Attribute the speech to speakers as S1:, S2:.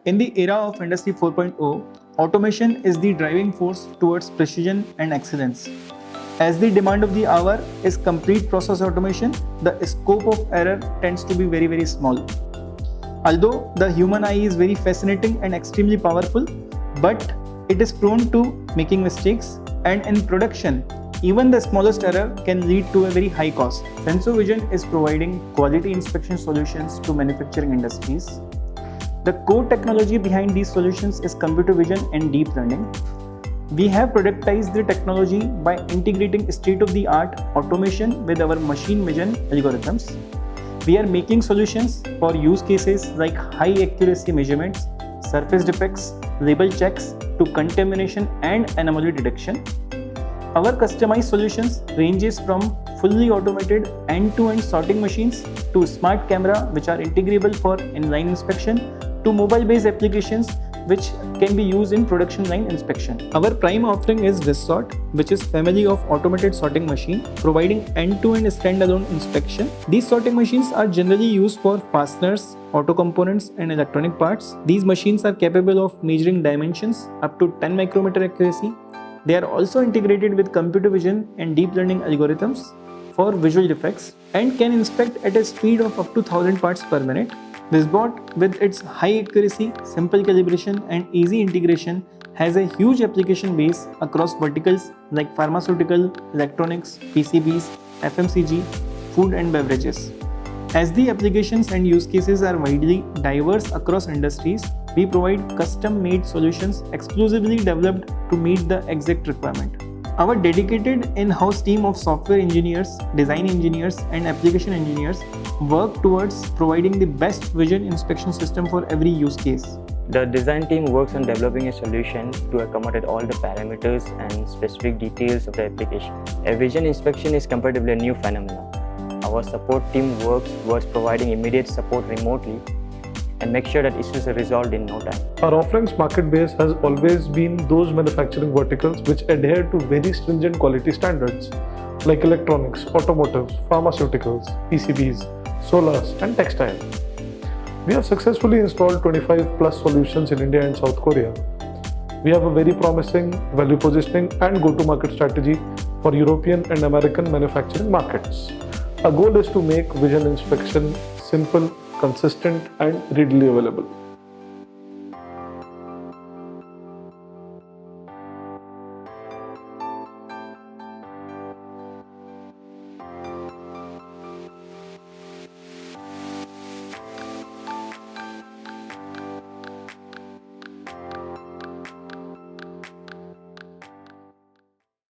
S1: In the era of Industry 4.0, automation is the driving force towards precision and excellence. As the demand of the hour is complete process automation, the scope of error tends to be very, very small. Although the human eye is very fascinating and extremely powerful, but it is prone to making mistakes, and in production, even the smallest error can lead to a very high cost. SensoVision is providing quality inspection solutions to manufacturing industries. The core technology behind these solutions is computer vision and deep learning. We have productized the technology by integrating state-of-the-art automation with our machine vision algorithms. We are making solutions for use cases like high accuracy measurements, surface defects, label checks to contamination and anomaly detection. Our customized solutions ranges from fully automated end-to-end sorting machines to smart camera which are integrable for inline inspection to mobile-based applications which can be used in production line inspection. Our prime offering is VisSort, which is family of automated sorting machine providing end-to-end standalone inspection. These sorting machines are generally used for fasteners, auto components and electronic parts. These machines are capable of measuring dimensions up to 10 micrometer accuracy. They are also integrated with computer vision and deep learning algorithms for visual defects and can inspect at a speed of up to 1000 parts per minute. VisBot, with its high accuracy, simple calibration and easy integration, has a huge application base across verticals like pharmaceutical, electronics, PCBs, FMCG, food and beverages. As the applications and use cases are widely diverse across industries, we provide custom-made solutions exclusively developed to meet the exact requirement. Our dedicated in-house team of software engineers, design engineers and application engineers work towards providing the best vision inspection system for every use case.
S2: The design team works on developing a solution to accommodate all the parameters and specific details of the application. A vision inspection is comparatively a new phenomenon. Our support team works towards providing immediate support remotely and make sure that issues are resolved in no time.
S3: Our offerings market base has always been those manufacturing verticals which adhere to very stringent quality standards like electronics, automotive, pharmaceuticals, PCBs, solars and textile. We have successfully installed 25 plus solutions in India and South Korea. We have a very promising value positioning and go-to-market strategy for European and American manufacturing markets. Our goal is to make vision inspection simple, consistent and readily available.